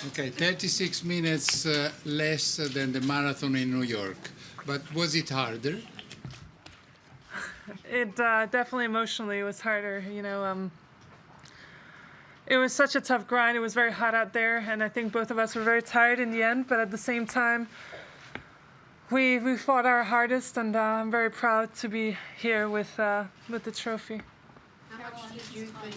Okay, 36 minutes less than the marathon in New York. But was it harder? It definitely emotionally was harder. It was such a tough grind. It was very hot out there, and I think both of us were very tired in the end. But at the same time, we fought our hardest, and I'm very proud to be here with the trophy. How much did you think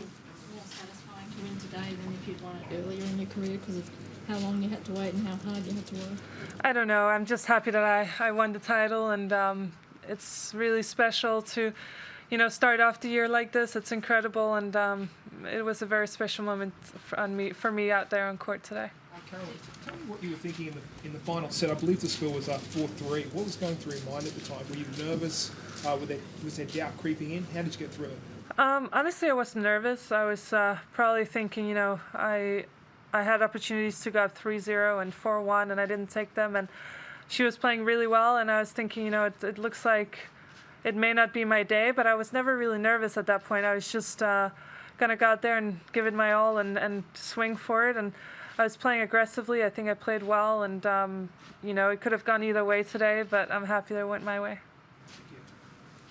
more satisfying to win today than if you'd won it earlier in your career because of how long you had to wait and how hard you had to work? I don't know. I'm just happy that I won the title, and it's really special to, start off the year like this. It's incredible, and it was a very special moment for me out there on court today. Caroline, tell me what you were thinking in the final set. I believe the score was 4-3. What was going through your mind at the time? Were you nervous? Was there doubt creeping in? How did you get through it? Honestly, I wasn't nervous. I was probably thinking, I had opportunities to go up 3-0 and 4-1, and I didn't take them. And she was playing really well, and I was thinking, it looks like it may not be my day, but I was never really nervous at that point. I was just going to go out there and give it my all and swing for it. And I was playing aggressively. I think I played well, and it could have gone either way today, but I'm happy that it went my way.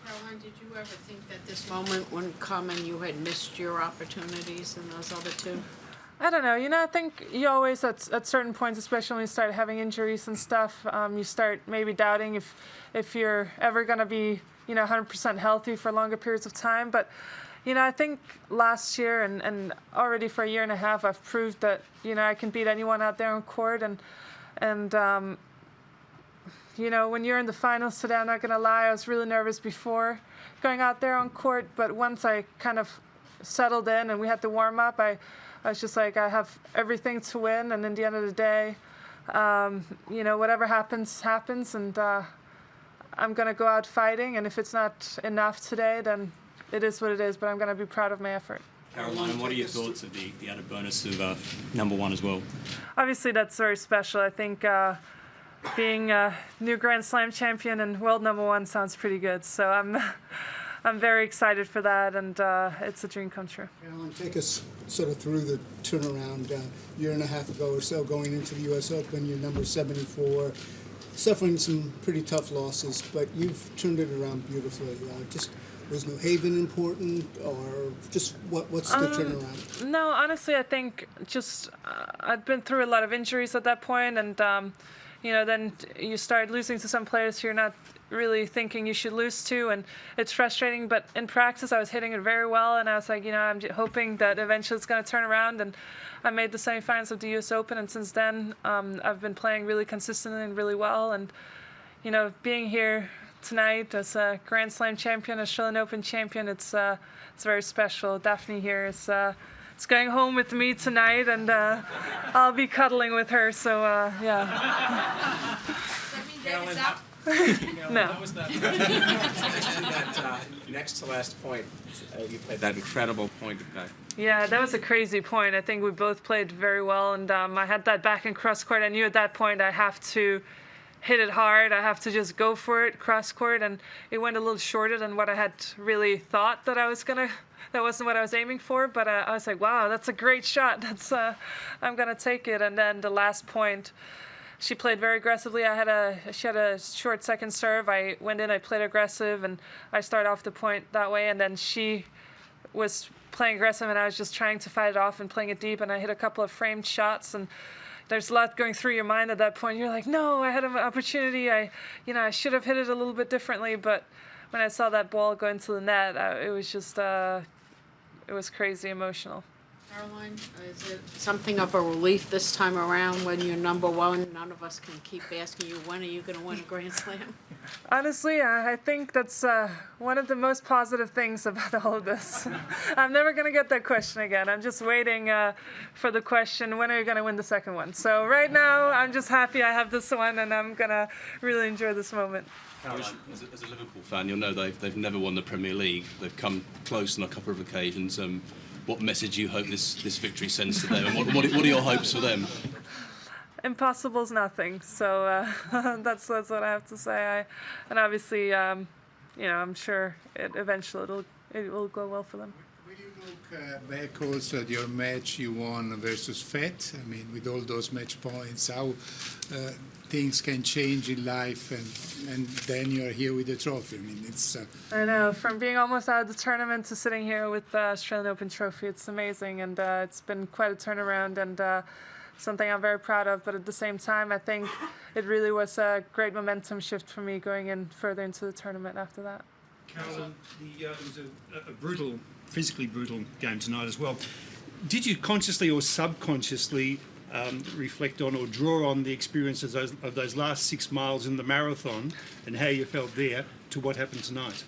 Caroline, did you ever think that this moment wouldn't come and you had missed your opportunities in those other two? I don't know. I think you always, at certain points, especially when you start having injuries and stuff, you start maybe doubting if you're ever going to be, 100% healthy for longer periods of time. But, I think last year and already for a year and a half, I've proved that, I can beat anyone out there on court. And when you're in the finals today, I'm not going to lie, I was really nervous before going out there on court. But once I kind of settled in and we had to warm up, I was just like, I have everything to win. And in the end of the day, whatever happens, happens. And I'm going to go out fighting. And if it's not enough today, then it is what it is. But I'm going to be proud of my effort. Caroline, what are your thoughts of the added bonus of #1 as well? Obviously, that's very special. I think being a new Grand Slam champion and world #1 sounds pretty good. So I'm very excited for that, and it's a dream come true. Caroline, take us sort of through the turnaround. Year and a half ago or so, going into the U.S. Open, you're number 74, suffering some pretty tough losses, but you've turned it around beautifully. Was New Haven important, or just what's the turnaround? No, honestly, I think just I'd been through a lot of injuries at that point, and then you start losing to some players you're not really thinking you should lose to, and it's frustrating. But in practice, I was hitting it very well, and I was like, I'm hoping that eventually it's going to turn around. And I made the semifinals of the U.S. Open, and since then, I've been playing really consistently and really well. And being here tonight as a Grand Slam champion, Australian Open champion, it's very special. Daphne here is going home with me tonight, and I'll be cuddling with her. So yeah. Does that mean David's out? No. How was that? That next to last point, you played that incredible point. Yeah, that was a crazy point. I think we both played very well, and I had that back and cross court. I knew at that point I have to hit it hard. I have to just go for it cross court, and it went a little shorter than what I had really thought that I was gonna. That wasn't what I was aiming for, but I was like, wow, that's a great shot. I'm gonna take it. And then the last point, she played very aggressively. She had a short second serve. I went in, I played aggressive, and I started off the point that way. And then she was playing aggressive, and I was just trying to fight it off and playing it deep. And I hit a couple of framed shots, and there's a lot going through your mind at that point. You're like, no, I had an opportunity. I should have hit it a little bit differently. But when I saw that ball go into the net, it was just, it was crazy emotional. Caroline, is it something of a relief this time around when you're #1? None of us can keep asking you, when are you going to win a Grand Slam? Honestly, I think that's one of the most positive things about all of this. I'm never going to get that question again. I'm just waiting for the question, when are you going to win the second one? So right now, I'm just happy I have this one, and I'm going to really enjoy this moment. As a Liverpool fan, you'll know they've never won the Premier League. They've come close on a couple of occasions. What message do you hope this victory sends to them, and what are your hopes for them? Impossible's nothing, so that's what I have to say. And obviously, I'm sure eventually it will go well for them. Where do you Look back also at your match you won versus Fett. I mean, with all those match points, how things can change in life, and then you're here with the trophy. I mean, it's. I know, from being almost out of the tournament to sitting here with the Australian Open trophy, it's amazing, and it's been quite a turnaround, and something I'm very proud of. But at the same time, I think it really was a great momentum shift for me going in further into the tournament after that. Caroline, it was a brutal, physically brutal game tonight as well. Did you consciously or subconsciously reflect on or draw on the experiences of those last 6 miles in the marathon and how you felt there to what happened tonight?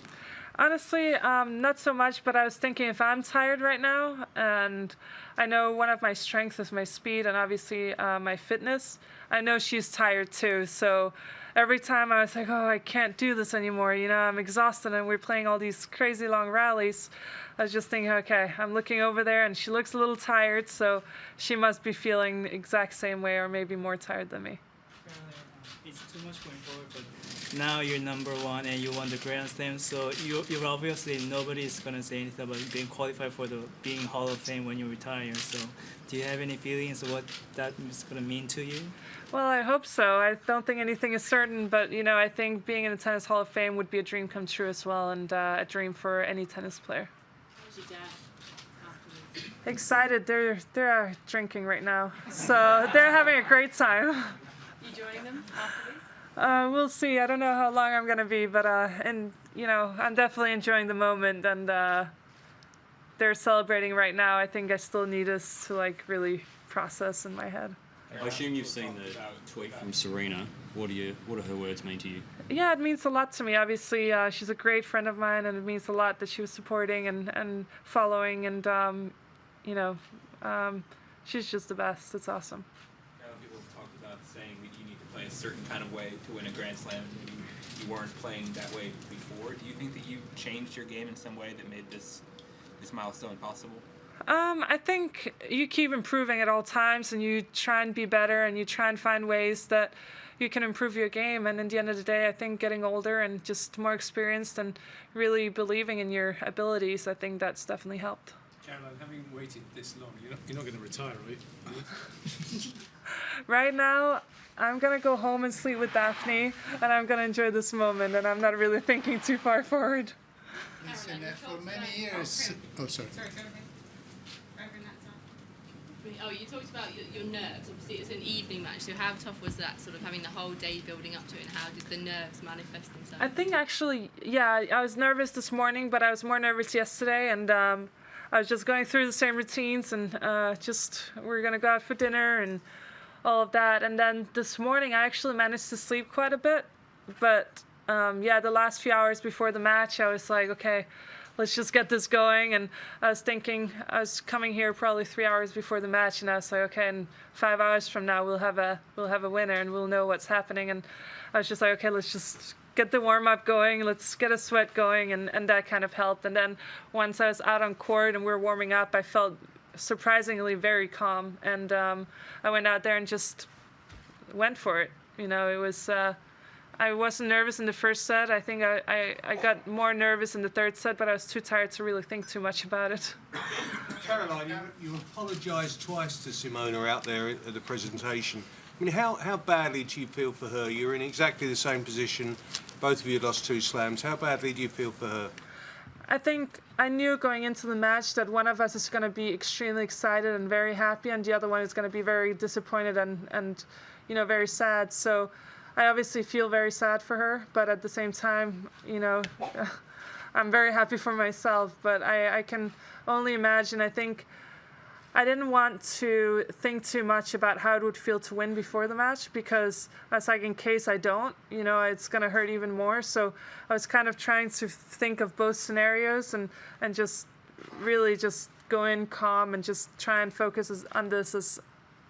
Honestly, not so much, but I was thinking if I'm tired right now, and I know one of my strengths is my speed and obviously my fitness, I know she's tired too. So every time I was like, oh, I can't do this anymore, you know, I'm exhausted and we're playing all these crazy long rallies. I was just thinking, okay, I'm looking over there and she looks a little tired, so she must be feeling the exact same way or maybe more tired than me. It's too much going forward, but now you're number one and you won the Grand Slam, so you're obviously nobody's gonna say anything about being qualified for the being Hall of Fame when you retire. So, do you have any feelings of what that is gonna mean to you? Well, I hope so. I don't think anything is certain, but you know, I think being in the Tennis Hall of Fame would be a dream come true as well, and a dream for any tennis player. How's your dad afterwards? Excited. They're drinking right now, so they're having a great time. You joining them after this? We'll see. I don't know how long I'm gonna be, but and you know, I'm definitely enjoying the moment, and they're celebrating right now. I think I still need us to like really process in my head. I assume you've seen the tweet from Serena. What do her words mean to you? Yeah, it means a lot to me. Obviously, she's a great friend of mine, and it means a lot that she was supporting and following, and you know, she's just the best. It's awesome. People have talked about saying that you need to play a certain kind of way to win a Grand Slam. You weren't playing that way before. Do you think that you changed your game in some way that made this milestone possible? I think you keep improving at all times, and you try and be better, and you try and find ways that you can improve your game. And in the end of the day, I think getting older and just more experienced and really believing in your abilities, I think that's definitely helped. Caroline, having waited this long, you're not going to retire, are you? Right now, I'm going to go home and sleep with Daphne, and I'm going to enjoy this moment, and I'm not really thinking too far forward. Listen, for many years. Oh, sorry. Oh, you talked about your nerves. Obviously, it's an evening match, so how tough was that, sort of having the whole day building up to it, and how did the nerves manifest themselves? I think actually, yeah, I was nervous this morning, but I was more nervous yesterday, and I was just going through the same routines, and we were going to go out for dinner and all of that. And then this morning, I actually managed to sleep quite a bit, but yeah, the last few hours before the match, I was like, okay, let's just get this going. And I was thinking, I was coming here probably 3 hours before the match, and I was like, okay, in 5 hours from now we'll have a winner and we'll know what's happening. And I was just like, okay, let's just get the warm up going, let's get a sweat going, and that kind of helped. And then once I was out on court and we were warming up, I felt surprisingly very calm, and I went out there and just went for it. You know, it was. I wasn't nervous in the first set. I think I got more nervous in the third set, but I was too tired to really think too much about it. Caroline, you apologised twice to Simona out there at the presentation. I mean, how badly do you feel for her? You're in exactly the same position. Both of you lost 2 slams. How badly do you feel for her? I think I knew going into the match that one of us is going to be extremely excited and very happy, and the other one is going to be very disappointed and you know, very sad. So I obviously feel very sad for her, but at the same time, you know, I'm very happy for myself. But I can only imagine. I think I didn't want to think too much about how it would feel to win before the match, because I was like, in case I don't, you know, it's going to hurt even more. So I was kind of trying to think of both scenarios and just really just go in calm and just try and focus on this as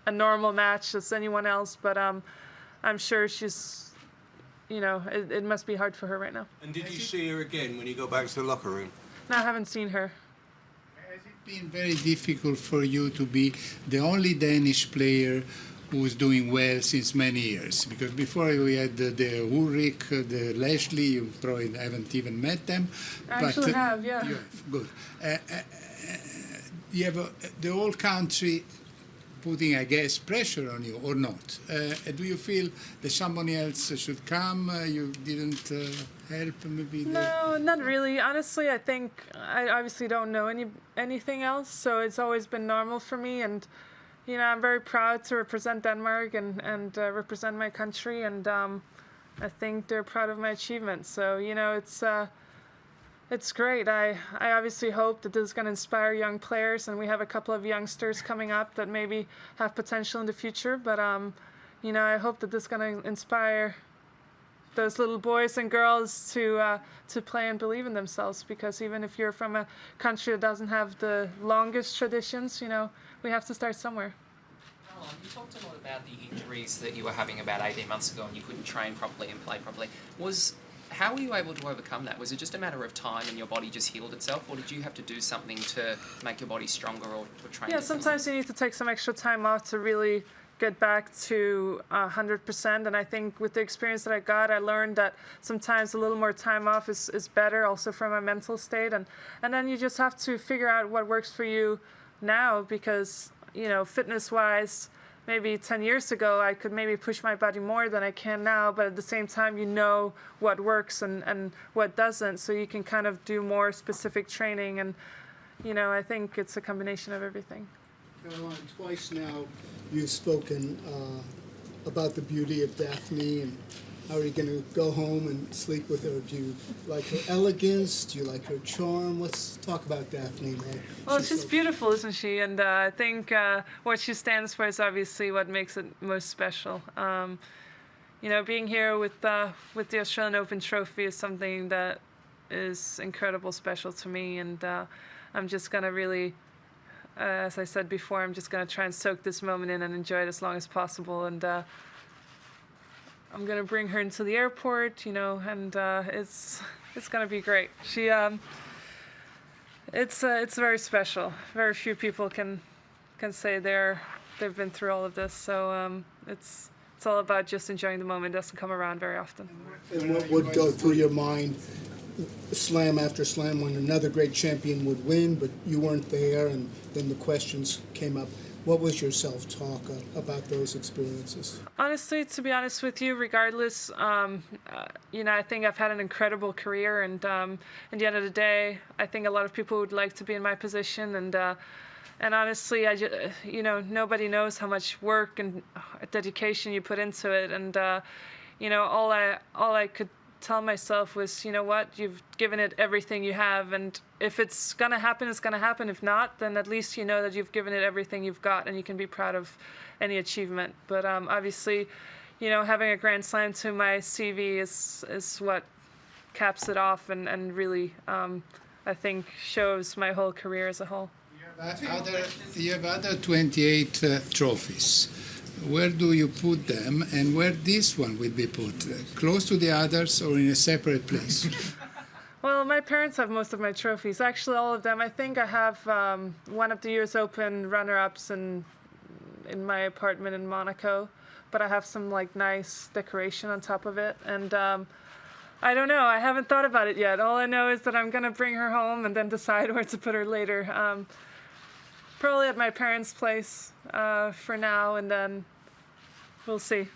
a normal match as anyone else. But I'm sure she's, you know, it must be hard for her right now. And did you see her again when you got back to the locker room? No, I haven't seen her. Has it been very difficult for you to be the only Danish player who's doing well since many years. Because before we had the Ulrich, the Leslie, you probably haven't even met them. I actually have, yeah. You have, good. You have the whole country putting, I guess, pressure on you, or not? Do you feel that somebody else should come? You didn't help, maybe? No, not really. Honestly, I think I obviously don't know anything else, so it's always been normal for me. And you know, I'm very proud to represent Denmark and represent my country, and I think they're proud of my achievements. So you know, it's great. I obviously hope that this is going to inspire young players, and we have a couple of youngsters coming up that maybe have potential in the future. But you know, I hope that this is going to inspire those little boys and girls to play and believe in themselves. Because even if you're from a country that doesn't have the longest traditions, you know, we have to start somewhere. Caroline, you talked a lot about the injuries that you were having about 18 months ago, and you couldn't train properly and play properly. How were you able to overcome that? Was it just a matter of time and your body just healed itself, or did you have to do something to make your body stronger or train? Yeah, sometimes you need to take some extra time off to really get back to 100%. And I think with the experience that I got, I learned that sometimes a little more time off is better, also for my mental state. And then you just have to figure out what works for you now, because, you know, fitness-wise, maybe 10 years ago, I could maybe push my body more than I can now, but at the same time, you know what works and what doesn't, so you can kind of do more specific training. And, you know, I think it's a combination of everything. Caroline, twice now you've spoken about the beauty of Daphne, and how are you going to go home and sleep with her? Do you like her elegance? Do you like her charm? Let's talk about Daphne, man. Well, she's beautiful, isn't she? And I think what she stands for is obviously what makes it most special. You know, being here with the Australian Open trophy is something that is incredible special to me, and I'm just going to really, as I said before, I'm just going to try and soak this moment in and enjoy it as long as possible. And I'm going to bring her into the airport, you know, and it's going to be great. It's very special. Very few people can say they've been through all of this. So it's all about just enjoying the moment. It doesn't come around very often. And what would go through your mind, slam after slam, when another great champion would win, but you weren't there, and then the questions came up? What was your self-talk about those experiences? Honestly, to be honest with you, regardless, you know, I think I've had an incredible career, and at the end of the day, I think a lot of people would like to be in my position, and honestly, you know, nobody knows how much work and dedication you put into it, and you know, all I could tell myself was, you know what, you've given it everything you have, and if it's gonna happen, it's gonna happen. If not, then at least you know that you've given it everything you've got, and you can be proud of any achievement. But obviously, you know, having a Grand Slam to my CV is what caps it off, and really, I think, shows my whole career as a whole. You have other 28 trophies. Where do you put them, and where this one will be put? Close to the others or in a separate place? Well, my parents have most of my trophies. Actually, all of them. I think I have one of the US Open runner-ups in my apartment in Monaco, but I have some like nice decoration on top of it. And I don't know. I haven't thought about it yet. All I know is that I'm going to bring her home and then decide where to put her later. Probably at my parents' place for now, and then we'll see.